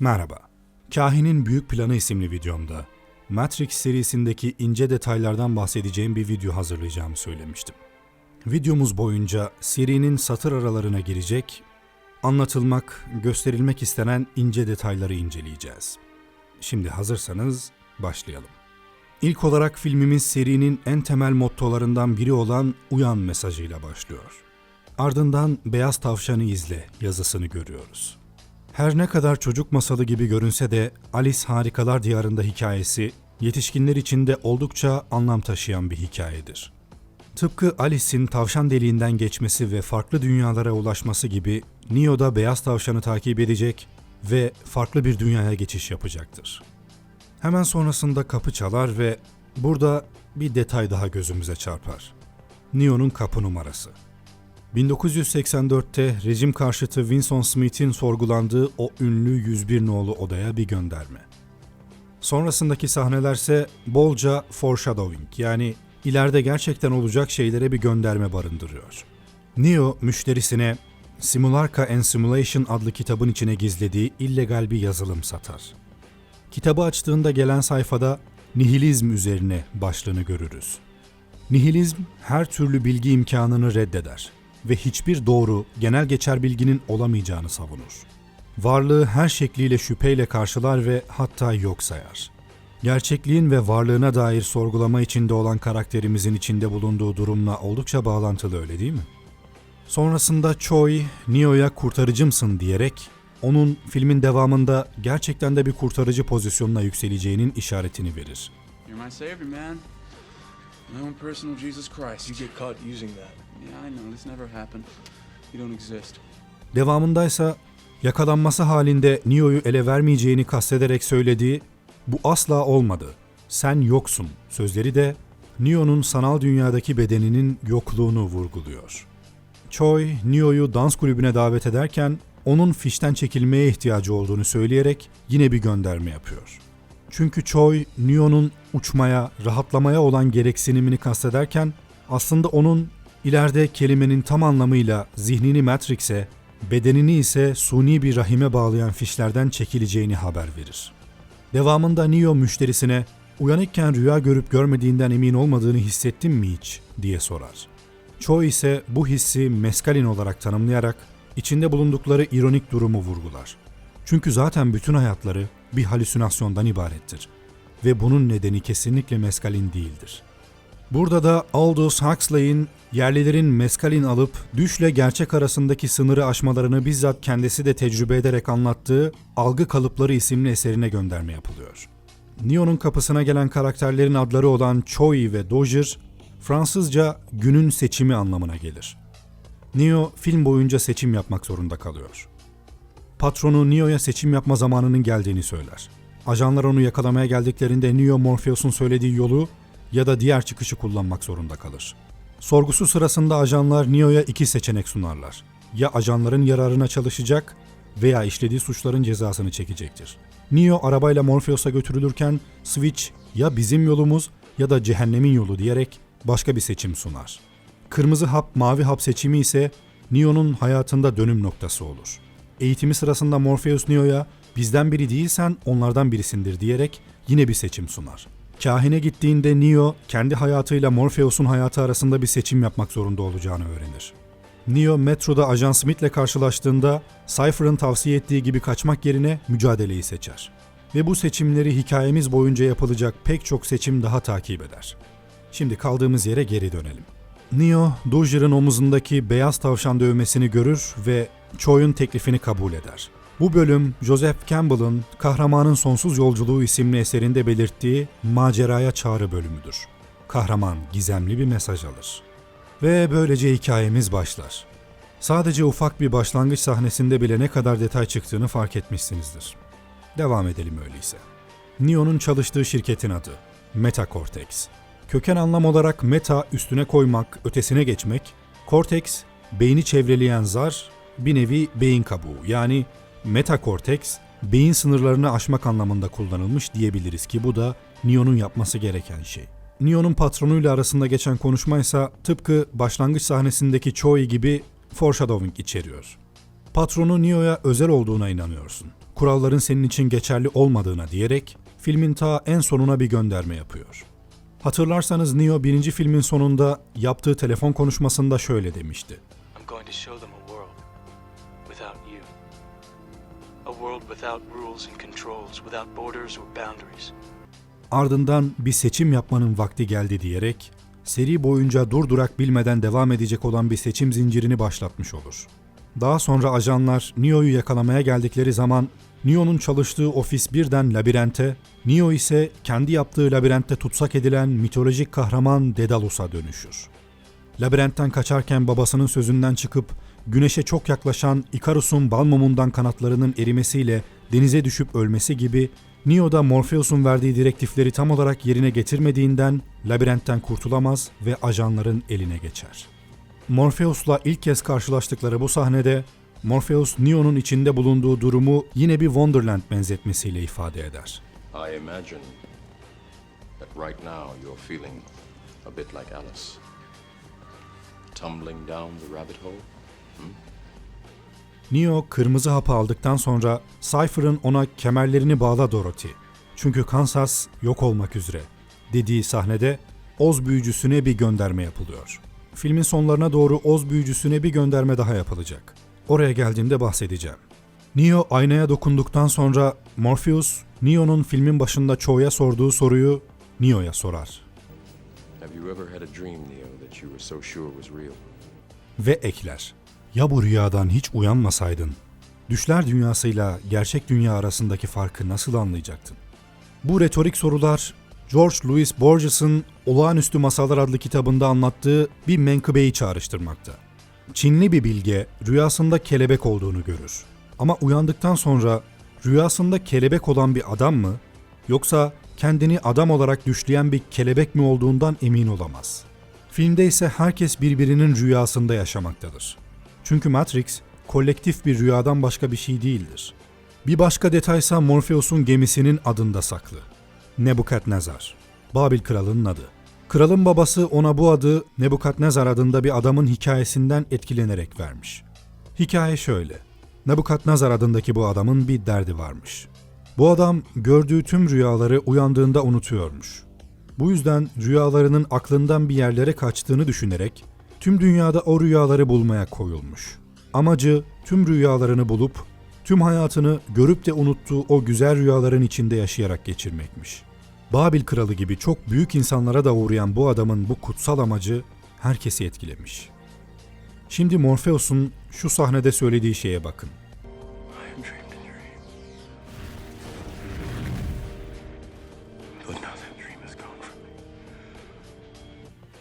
Merhaba. Kahinin Büyük Planı isimli videomda Matrix serisindeki ince detaylardan bahsedeceğim bir video hazırlayacağımı söylemiştim. Videomuz boyunca serinin satır aralarına girecek, anlatılmak, gösterilmek istenen ince detayları inceleyeceğiz. Şimdi hazırsanız başlayalım. İlk olarak filmimiz serinin en temel mottolarından biri olan uyan mesajıyla başlıyor. Ardından beyaz tavşanı izle yazısını görüyoruz. Her ne kadar çocuk masalı gibi görünse de Alice Harikalar Diyarında hikayesi yetişkinler için de oldukça anlam taşıyan bir hikayedir. Tıpkı Alice'in tavşan deliğinden geçmesi ve farklı dünyalara ulaşması gibi Neo da beyaz tavşanı takip edecek ve farklı bir dünyaya geçiş yapacaktır. Hemen sonrasında kapı çalar ve burada bir detay daha gözümüze çarpar. Neo'nun kapı numarası. 1984'te rejim karşıtı Winston Smith'in sorgulandığı o ünlü 101 nolu odaya bir gönderme. Sonrasındaki sahnelerse bolca foreshadowing, yani ileride gerçekten olacak şeylere bir gönderme barındırıyor. Neo müşterisine Simulacra and Simulation adlı kitabın içine gizlediği illegal bir yazılım satar. Kitabı açtığında gelen sayfada nihilizm üzerine başlığını görürüz. Nihilizm her türlü bilgi imkanını reddeder ve hiçbir doğru, genel geçer bilginin olamayacağını savunur. Varlığı her şekliyle şüpheyle karşılar ve hatta yok sayar. Gerçekliğin ve varlığına dair sorgulama içinde olan karakterimizin içinde bulunduğu durumla oldukça bağlantılı, öyle değil mi? Sonrasında Choi, Neo'ya kurtarıcımsın diyerek onun filmin devamında gerçekten de bir kurtarıcı pozisyonuna yükseleceğinin işaretini verir. You're my savior, man. My own personal Jesus Christ. You get caught using that. Yeah, I know. This never happened. You don't exist. Devamındaysa yakalanması halinde Neo'yu ele vermeyeceğini kastederek söylediği "Bu asla olmadı, sen yoksun" sözleri de Neo'nun sanal dünyadaki bedeninin yokluğunu vurguluyor. Choi, Neo'yu dans kulübüne davet ederken onun fişten çekilmeye ihtiyacı olduğunu söyleyerek yine bir gönderme yapıyor. Çünkü Choi, Neo'nun uçmaya, rahatlamaya olan gereksinimini kastederken aslında onun ileride kelimenin tam anlamıyla zihnini Matrix'e, bedenini ise suni bir rahime bağlayan fişlerden çekileceğini haber verir. Devamında Neo müşterisine uyanıkken rüya görüp görmediğinden emin olmadığını hissettin mi hiç diye sorar. Choi ise bu hissi meskalin olarak tanımlayarak içinde bulundukları ironik durumu vurgular. Çünkü zaten bütün hayatları bir halüsinasyondan ibarettir ve bunun nedeni kesinlikle meskalin değildir. Burada da Aldous Huxley'in yerlilerin meskalin alıp düşle gerçek arasındaki sınırı aşmalarını bizzat kendisi de tecrübe ederek anlattığı Algı Kalıpları isimli eserine gönderme yapılıyor. Neo'nun kapısına gelen karakterlerin adları olan Choi ve Dozier, Fransızca günün seçimi anlamına gelir. Neo film boyunca seçim yapmak zorunda kalıyor. Patronu Neo'ya seçim yapma zamanının geldiğini söyler. Ajanlar onu yakalamaya geldiklerinde Neo Morpheus'un söylediği yolu ya da diğer çıkışı kullanmak zorunda kalır. Sorgusu sırasında ajanlar Neo'ya iki seçenek sunarlar. Ya ajanların yararına çalışacak veya işlediği suçların cezasını çekecektir. Neo arabayla Morpheus'a götürülürken Switch ya bizim yolumuz ya da cehennemin yolu diyerek başka bir seçim sunar. Kırmızı hap, mavi hap seçimi ise Neo'nun hayatında dönüm noktası olur. Eğitimi sırasında Morpheus Neo'ya bizden biri değilsen onlardan birisindir diyerek yine bir seçim sunar. Kahine gittiğinde Neo kendi hayatıyla Morpheus'un hayatı arasında bir seçim yapmak zorunda olacağını öğrenir. Neo metroda Ajan Smith'le karşılaştığında Cypher'ın tavsiye ettiği gibi kaçmak yerine mücadeleyi seçer. Ve bu seçimleri hikayemiz boyunca yapılacak pek çok seçim daha takip eder. Şimdi kaldığımız yere geri dönelim. Neo, Dozier'ın omuzundaki beyaz tavşan dövmesini görür ve Choi'un teklifini kabul eder. Bu bölüm, Joseph Campbell'ın Kahramanın Sonsuz Yolculuğu isimli eserinde belirttiği maceraya çağrı bölümüdür. Kahraman gizemli bir mesaj alır. Ve böylece hikayemiz başlar. Sadece ufak bir başlangıç sahnesinde bile ne kadar detay çıktığını fark etmişsinizdir. Devam edelim öyleyse. Neo'nun çalıştığı şirketin adı Metacortex. Köken anlam olarak meta üstüne koymak, ötesine geçmek, cortex beyni çevreleyen zar, bir nevi beyin kabuğu, yani metacortex beyin sınırlarını aşmak anlamında kullanılmış diyebiliriz ki bu da Neo'nun yapması gereken şey. Neo'nun patronuyla arasında geçen konuşmaysa tıpkı başlangıç sahnesindeki Choi gibi foreshadowing içeriyor. Patronu Neo'ya özel olduğuna inanıyorsun. kuralların senin için geçerli olmadığına diyerek filmin ta en sonuna bir gönderme yapıyor. Hatırlarsanız Neo birinci filmin sonunda yaptığı telefon konuşmasında şöyle demişti. I'm going to show them a world without you. A world without rules and controls, without borders or boundaries. Ardından bir seçim yapmanın vakti geldi diyerek seri boyunca durdurak bilmeden devam edecek olan bir seçim zincirini başlatmış olur. Daha sonra ajanlar Neo'yu yakalamaya geldikleri zaman Neo'nun çalıştığı ofis birden labirente, Neo ise kendi yaptığı labirentte tutsak edilen mitolojik kahraman Daedalus'a dönüşür. Labirentten kaçarken babasının sözünden çıkıp güneşe çok yaklaşan Ikarus'un bal mumundan kanatlarının erimesiyle denize düşüp ölmesi gibi Neo da Morpheus'un verdiği direktifleri tam olarak yerine getirmediğinden labirentten kurtulamaz ve ajanların eline geçer. Morpheus'la ilk kez karşılaştıkları bu sahnede Morpheus, Neo'nun içinde bulunduğu durumu yine bir Wonderland benzetmesiyle ifade eder. I imagine that right now you're feeling a bit like Alice. Tumbling down the rabbit hole. Neo kırmızı hapı aldıktan sonra Cypher'ın ona kemerlerini bağla Dorothy. Çünkü Kansas yok olmak üzere dediği sahnede Oz büyücüsüne bir gönderme yapılıyor. Filmin sonlarına doğru Oz büyücüsüne bir gönderme daha yapılacak. Oraya geldiğimde bahsedeceğim. Neo aynaya dokunduktan sonra Morpheus, Neo'nun filmin başında Cho'ya sorduğu soruyu Neo'ya sorar. Have you ever had a dream, Neo, that you were so sure was real? Ve ekler. Ya bu rüyadan hiç uyanmasaydın, düşler dünyasıyla gerçek dünya arasındaki farkı nasıl anlayacaktın? Bu retorik sorular, George Louis Borges'ın Olağanüstü Masallar adlı kitabında anlattığı bir menkıbeyi çağrıştırmakta. Çinli bir bilge rüyasında kelebek olduğunu görür. Ama uyandıktan sonra rüyasında kelebek olan bir adam mı, yoksa kendini adam olarak düşleyen bir kelebek mi olduğundan emin olamaz. Filmde ise herkes birbirinin rüyasında yaşamaktadır. Çünkü Matrix, kolektif bir rüyadan başka bir şey değildir. Bir başka detaysa Morpheus'un gemisinin adında saklı. Nebukadnezar, Babil kralının adı. Kralın babası ona bu adı Nebukadnezar adında bir adamın hikayesinden etkilenerek vermiş. Hikaye şöyle. Nebukadnezar adındaki bu adamın bir derdi varmış. Bu adam gördüğü tüm rüyaları uyandığında unutuyormuş. Bu yüzden rüyalarının aklından bir yerlere kaçtığını düşünerek tüm dünyada o rüyaları bulmaya koyulmuş. Amacı tüm rüyalarını bulup tüm hayatını görüp de unuttuğu o güzel rüyaların içinde yaşayarak geçirmekmiş. Babil kralı gibi çok büyük insanlara da uğrayan bu adamın bu kutsal amacı herkesi etkilemiş. Şimdi Morpheus'un şu sahnede söylediği şeye bakın. I have dreamed a dream. But now that dream is gone from me.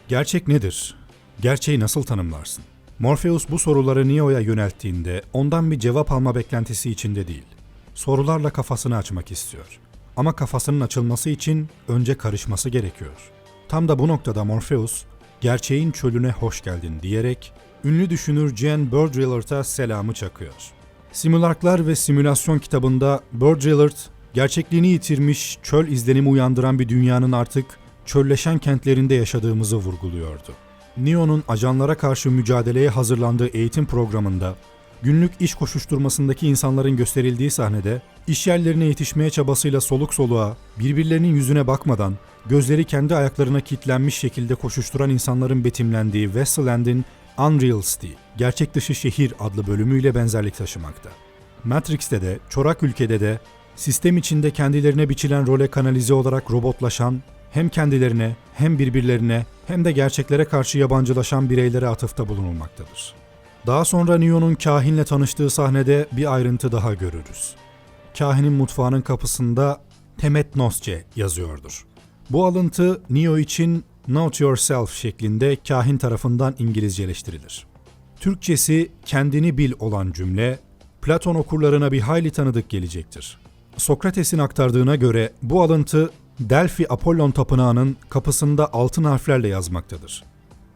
Gerçek nedir? Gerçeği nasıl tanımlarsın? Morpheus bu soruları Neo'ya yönelttiğinde ondan bir cevap alma beklentisi içinde değil. Sorularla kafasını açmak istiyor. Ama kafasının açılması için önce karışması gerekiyor. Tam da bu noktada Morpheus, gerçeğin çölüne hoş geldin diyerek ünlü düşünür Jean Baudrillard'a selamı çakıyor. Simülaklar ve Simülasyon kitabında Baudrillard, gerçekliğini yitirmiş, çöl izlenimi uyandıran bir dünyanın artık çölleşen kentlerinde yaşadığımızı vurguluyordu. Neo'nun ajanlara karşı mücadeleye hazırlandığı eğitim programında günlük iş koşuşturmasındaki insanların gösterildiği sahnede iş yerlerine yetişmeye çabasıyla soluk soluğa, birbirlerinin yüzüne bakmadan, gözleri kendi ayaklarına kilitlenmiş şekilde koşuşturan insanların betimlendiği Wasteland'in Unreal City, Gerçek Dışı Şehir adlı bölümüyle benzerlik taşımakta. Matrix'te de, çorak ülkede de, sistem içinde kendilerine biçilen role kanalize olarak robotlaşan, hem kendilerine, hem birbirlerine, hem de gerçeklere karşı yabancılaşan bireylere atıfta bulunulmaktadır. Daha sonra Neo'nun kahinle tanıştığı sahnede bir ayrıntı daha görürüz. Kahinin mutfağının kapısında Temet Nosce yazıyordur. Bu alıntı Neo için Note Yourself şeklinde kahin tarafından İngilizceleştirilir. Türkçesi kendini bil olan cümle, Platon okurlarına bir hayli tanıdık gelecektir. Sokrates'in aktardığına göre bu alıntı Delphi Apollon Tapınağı'nın kapısında altın harflerle yazmaktadır.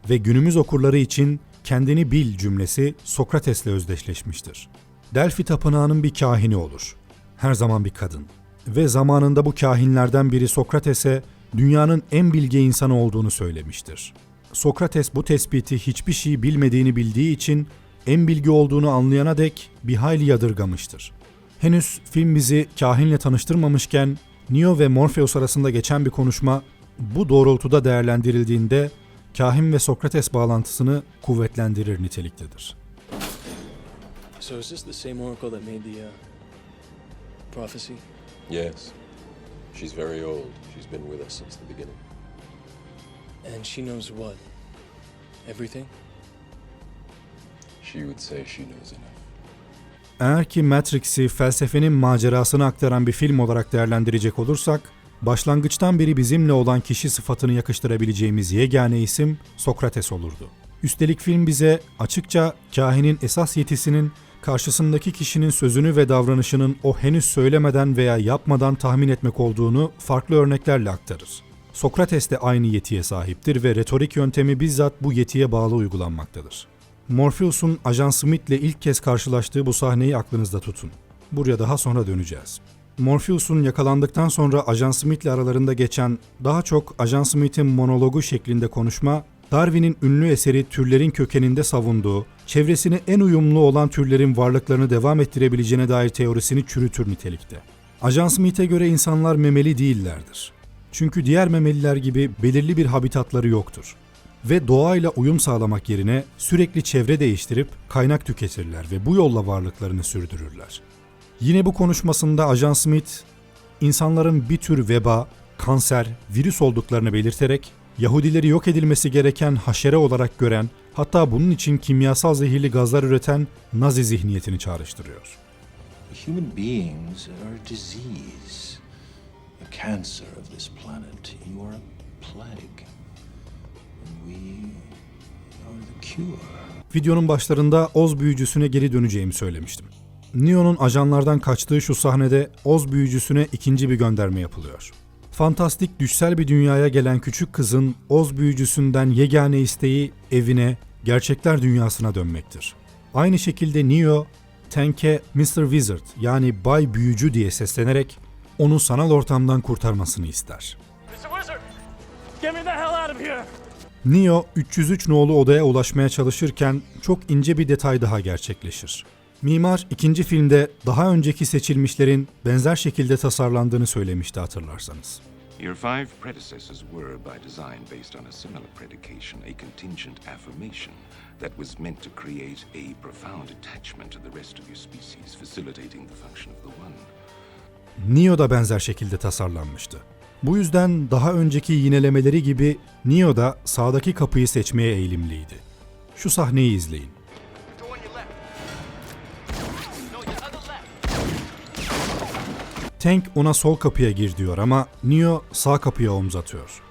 Ve günümüz okurları için kendini bil cümlesi Sokrates'le özdeşleşmiştir. Delphi Tapınağı'nın bir kahini olur. Her zaman bir kadın. Ve zamanında bu kahinlerden biri Sokrates'e dünyanın en bilge insanı olduğunu söylemiştir. Sokrates bu tespiti hiçbir şey bilmediğini bildiği için en bilgi olduğunu anlayana dek bir hayli yadırgamıştır. Henüz film bizi kahinle tanıştırmamışken Neo ve Morpheus arasında geçen bir konuşma bu doğrultuda değerlendirildiğinde kahin ve Sokrates bağlantısını kuvvetlendirir niteliktedir. So is this the same oracle that made the prophecy? Yes. She's very old. She's been with us since the beginning. And she knows what? Everything? She would say she knows enough. Eğer ki Matrix'i felsefenin macerasını aktaran bir film olarak değerlendirecek olursak, başlangıçtan beri bizimle olan kişi sıfatını yakıştırabileceğimiz yegane isim Sokrates olurdu. Üstelik film bize açıkça kahinin esas yetisinin karşısındaki kişinin sözünü ve davranışının o henüz söylemeden veya yapmadan tahmin etmek olduğunu farklı örneklerle aktarır. Sokrates de aynı yetiye sahiptir ve retorik yöntemi bizzat bu yetiye bağlı uygulanmaktadır. Morpheus'un Ajan Smith'le ilk kez karşılaştığı bu sahneyi aklınızda tutun. Buraya daha sonra döneceğiz. Morpheus'un yakalandıktan sonra Ajan Smith'le aralarında geçen daha çok Ajan Smith'in monologu şeklinde konuşma, Darwin'in ünlü eseri Türlerin Kökeninde savunduğu, çevresine en uyumlu olan türlerin varlıklarını devam ettirebileceğine dair teorisini çürütür nitelikte. Ajan Smith'e göre insanlar memeli değillerdir. Çünkü diğer memeliler gibi belirli bir habitatları yoktur. Ve doğayla uyum sağlamak yerine sürekli çevre değiştirip kaynak tüketirler ve bu yolla varlıklarını sürdürürler. Yine bu konuşmasında Ajan Smith, insanların bir tür veba, kanser, virüs olduklarını belirterek, Yahudileri yok edilmesi gereken haşere olarak gören, hatta bunun için kimyasal zehirli gazlar üreten Nazi zihniyetini çağrıştırıyor. Human beings are a disease, a cancer of this planet. You are a plague. And we are the cure. Videonun başlarında Oz büyücüsüne geri döneceğimi söylemiştim. Neo'nun ajanlardan kaçtığı şu sahnede Oz büyücüsüne ikinci bir gönderme yapılıyor. Fantastik düşsel bir dünyaya gelen küçük kızın Oz büyücüsünden yegane isteği evine, gerçekler dünyasına dönmektir. Aynı şekilde Neo, Tank'e Mr. Wizard yani Bay Büyücü diye seslenerek onu sanal ortamdan kurtarmasını ister. Mr. Wizard! Get me the hell out of here! Neo 303 nolu odaya ulaşmaya çalışırken çok ince bir detay daha gerçekleşir. Mimar ikinci filmde daha önceki seçilmişlerin benzer şekilde tasarlandığını söylemişti hatırlarsanız. Your five predecessors were, by design based on a similar predication, a contingent affirmation that was meant to create a profound attachment to the rest of your species, facilitating the function of the One. Neo da benzer şekilde tasarlanmıştı. Bu yüzden daha önceki yinelemeleri gibi Neo da sağdaki kapıyı seçmeye eğilimliydi. Şu sahneyi izleyin. Tank ona sol kapıya gir diyor ama Neo sağ kapıya omuz atıyor.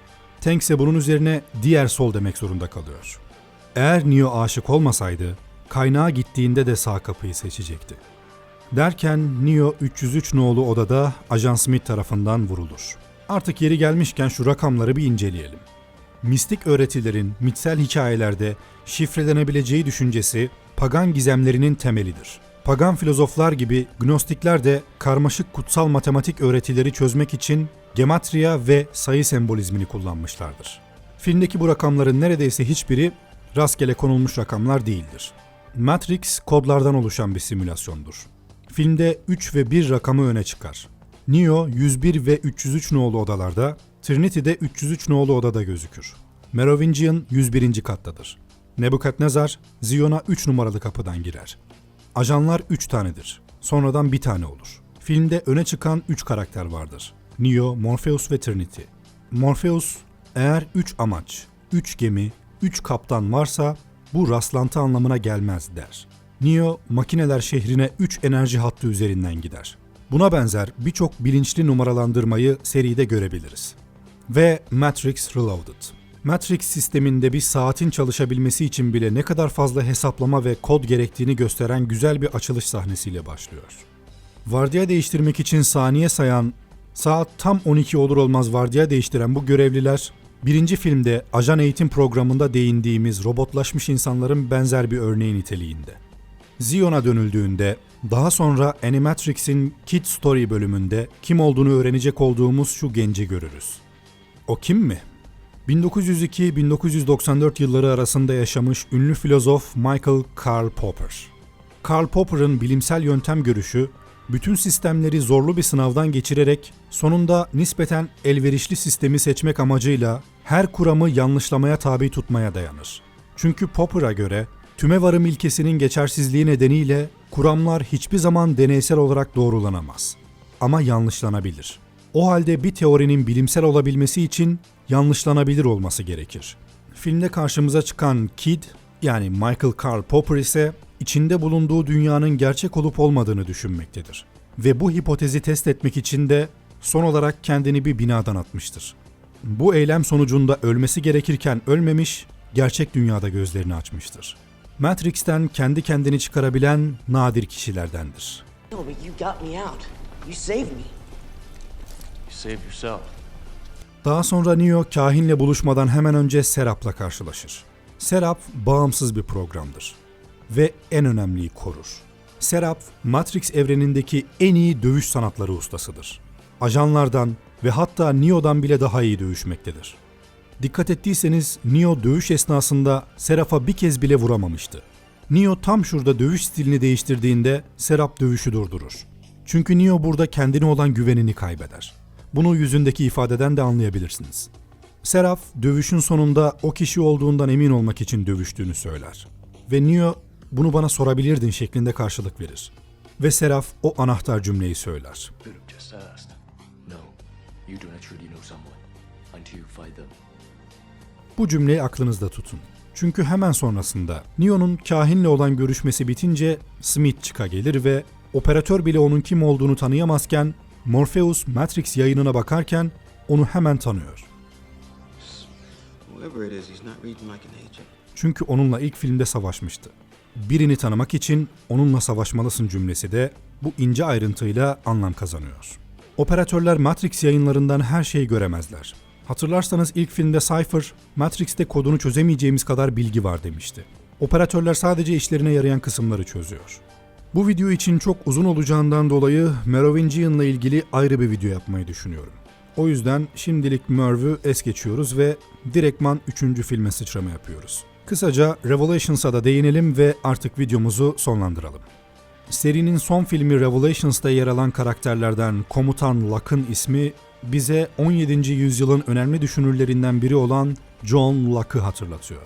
Tank ise bunun üzerine diğer sol demek zorunda kalıyor. Eğer Neo aşık olmasaydı, kaynağa gittiğinde de sağ kapıyı seçecekti. Derken Neo 303 nolu odada Ajan Smith tarafından vurulur. Artık yeri gelmişken şu rakamları bir inceleyelim. Mistik öğretilerin mitsel hikayelerde şifrelenebileceği düşüncesi pagan gizemlerinin temelidir. Pagan filozoflar gibi Gnostikler de karmaşık kutsal matematik öğretileri çözmek için gematria ve sayı sembolizmini kullanmışlardır. Filmdeki bu rakamların neredeyse hiçbiri rastgele konulmuş rakamlar değildir. Matrix kodlardan oluşan bir simülasyondur. Filmde 3 ve 1 rakamı öne çıkar. Neo 101 ve 303 nolu odalarda, Trinity de 303 nolu odada gözükür. Merovingian 101. kattadır. Nebukadnezar, Zion'a 3 numaralı kapıdan girer. Ajanlar 3 tanedir. Sonradan bir tane olur. Filmde öne çıkan 3 karakter vardır. Neo, Morpheus ve Trinity. Morpheus, eğer 3 amaç, 3 gemi, 3 kaptan varsa bu rastlantı anlamına gelmez der. Neo, makineler şehrine 3 enerji hattı üzerinden gider. Buna benzer birçok bilinçli numaralandırmayı seride görebiliriz. Ve Matrix Reloaded. Matrix sisteminde bir saatin çalışabilmesi için bile ne kadar fazla hesaplama ve kod gerektiğini gösteren güzel bir açılış sahnesiyle başlıyor. Vardiya değiştirmek için saniye sayan, saat tam 12 olur olmaz vardiya değiştiren bu görevliler, birinci filmde ajan eğitim programında değindiğimiz robotlaşmış insanların benzer bir örneği niteliğinde. Zion'a dönüldüğünde, daha sonra Animatrix'in Kid Story bölümünde kim olduğunu öğrenecek olduğumuz şu genci görürüz. O kim mi? 1902-1994 yılları arasında yaşamış ünlü filozof Michael Karl Popper. Karl Popper'ın bilimsel yöntem görüşü, bütün sistemleri zorlu bir sınavdan geçirerek sonunda nispeten elverişli sistemi seçmek amacıyla her kuramı yanlışlamaya tabi tutmaya dayanır. Çünkü Popper'a göre tümevarım ilkesinin geçersizliği nedeniyle kuramlar hiçbir zaman deneysel olarak doğrulanamaz. Ama yanlışlanabilir. O halde bir teorinin bilimsel olabilmesi için yanlışlanabilir olması gerekir. Filmde karşımıza çıkan Kid, yani Michael Karl Popper ise içinde bulunduğu dünyanın gerçek olup olmadığını düşünmektedir. Ve bu hipotezi test etmek için de son olarak kendini bir binadan atmıştır. Bu eylem sonucunda ölmesi gerekirken ölmemiş, gerçek dünyada gözlerini açmıştır. Matrix'ten kendi kendini çıkarabilen nadir kişilerdendir. No, but you got me out. You saved me. You saved yourself. Daha sonra Neo kahinle buluşmadan hemen önce Serap'la karşılaşır. Serap bağımsız bir programdır ve en önemliyi korur. Serap, Matrix evrenindeki en iyi dövüş sanatları ustasıdır. Ajanlardan ve hatta Neo'dan bile daha iyi dövüşmektedir. Dikkat ettiyseniz Neo dövüş esnasında Serap'a bir kez bile vuramamıştı. Neo tam şurada dövüş stilini değiştirdiğinde Serap dövüşü durdurur. Çünkü Neo burada kendine olan güvenini kaybeder. Bunu yüzündeki ifadeden de anlayabilirsiniz. Seraph, dövüşün sonunda o kişi olduğundan emin olmak için dövüştüğünü söyler. Ve Neo, bunu bana sorabilirdin şeklinde karşılık verir. Ve Seraph o anahtar cümleyi söyler. Could have just asked. No, you do not truly know someone until you find them. Bu cümleyi aklınızda tutun. Çünkü hemen sonrasında Neo'nun kahinle olan görüşmesi bitince Smith çıka gelir ve operatör bile onun kim olduğunu tanıyamazken Morpheus Matrix yayınına bakarken onu hemen tanıyor. Whoever it is, he's not reading like an agent. Çünkü onunla ilk filmde savaşmıştı. Birini tanımak için onunla savaşmalısın cümlesi de bu ince ayrıntıyla anlam kazanıyor. Operatörler Matrix yayınlarından her şeyi göremezler. Hatırlarsanız ilk filmde Cypher, Matrix'te kodunu çözemeyeceğimiz kadar bilgi var demişti. Operatörler sadece işlerine yarayan kısımları çözüyor. Bu video için çok uzun olacağından dolayı Merovingian'la ilgili ayrı bir video yapmayı düşünüyorum. O yüzden şimdilik Merv'ü es geçiyoruz ve direktman 3. filme sıçrama yapıyoruz. Kısaca Revelations'a da değinelim ve artık videomuzu sonlandıralım. Serinin son filmi Revelations'ta yer alan karakterlerden Komutan Locke'ın ismi bize 17. yüzyılın önemli düşünürlerinden biri olan John Locke'ı hatırlatıyor.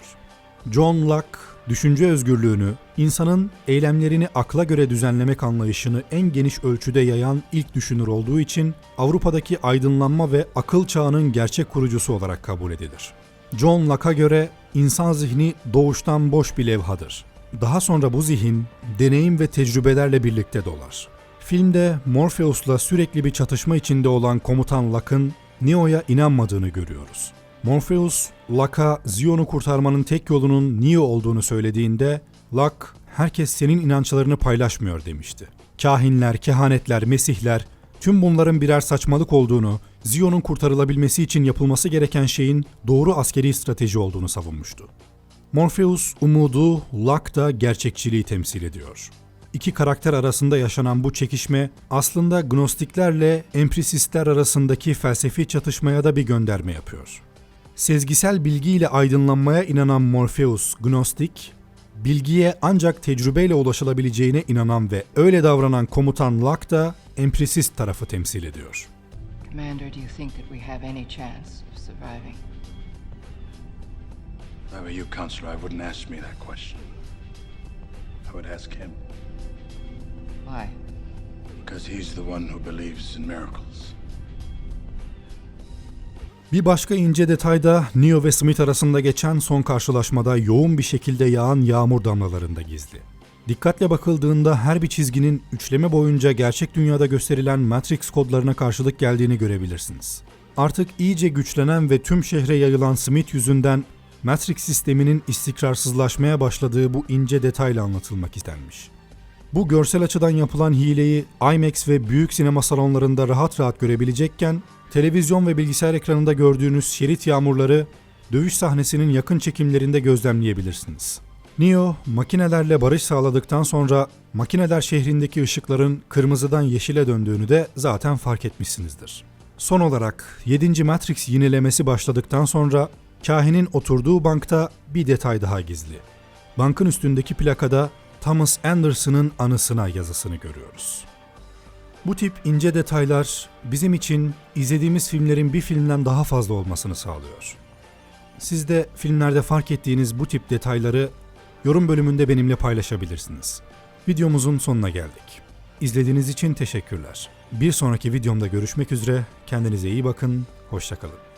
John Locke, düşünce özgürlüğünü, insanın eylemlerini akla göre düzenlemek anlayışını en geniş ölçüde yayan ilk düşünür olduğu için Avrupa'daki aydınlanma ve akıl çağının gerçek kurucusu olarak kabul edilir. John Locke'a göre insan zihni doğuştan boş bir levhadır. Daha sonra bu zihin, deneyim ve tecrübelerle birlikte dolar. Filmde Morpheus'la sürekli bir çatışma içinde olan Komutan Locke'ın Neo'ya inanmadığını görüyoruz. Morpheus, Locke'a Zion'u kurtarmanın tek yolunun Neo olduğunu söylediğinde, Locke, herkes senin inançlarını paylaşmıyor demişti. Kahinler, kehanetler, mesihler, tüm bunların birer saçmalık olduğunu, Zion'un kurtarılabilmesi için yapılması gereken şeyin doğru askeri strateji olduğunu savunmuştu. Morpheus, umudu, Locke da gerçekçiliği temsil ediyor. İki karakter arasında yaşanan bu çekişme aslında Gnostiklerle Emprisistler arasındaki felsefi çatışmaya da bir gönderme yapıyor. Sezgisel bilgiyle aydınlanmaya inanan Morpheus, Gnostik, bilgiye ancak tecrübeyle ulaşılabileceğine inanan ve öyle davranan Komutan Locke da Emprisist tarafı temsil ediyor. Commander, do you think that we have any chance of surviving? If I were you, Counselor, I wouldn't ask me that question. I would ask him. Why? Because he's the one who believes in miracles. Bir başka ince detay da Neo ve Smith arasında geçen son karşılaşmada yoğun bir şekilde yağan yağmur damlalarında gizli. Dikkatle bakıldığında her bir çizginin üçleme boyunca gerçek dünyada gösterilen Matrix kodlarına karşılık geldiğini görebilirsiniz. Artık iyice güçlenen ve tüm şehre yayılan Smith yüzünden Matrix sisteminin istikrarsızlaşmaya başladığı bu ince detayla anlatılmak istenmiş. Bu görsel açıdan yapılan hileyi IMAX ve büyük sinema salonlarında rahat rahat görebilecekken, televizyon ve bilgisayar ekranında gördüğünüz şerit yağmurları dövüş sahnesinin yakın çekimlerinde gözlemleyebilirsiniz. Neo, makinelerle barış sağladıktan sonra makineler şehrindeki ışıkların kırmızıdan yeşile döndüğünü de zaten fark etmişsinizdir. Son olarak 7. Matrix yinelemesi başladıktan sonra kahinin oturduğu bankta bir detay daha gizli. Bankın üstündeki plakada Thomas Anderson'ın anısına yazısını görüyoruz. Bu tip ince detaylar bizim için izlediğimiz filmlerin bir filmden daha fazla olmasını sağlıyor. Siz de filmlerde fark ettiğiniz bu tip detayları yorum bölümünde benimle paylaşabilirsiniz. Videomuzun sonuna geldik. İzlediğiniz için teşekkürler. Bir sonraki videomda görüşmek üzere. Kendinize iyi bakın. Hoşça kalın.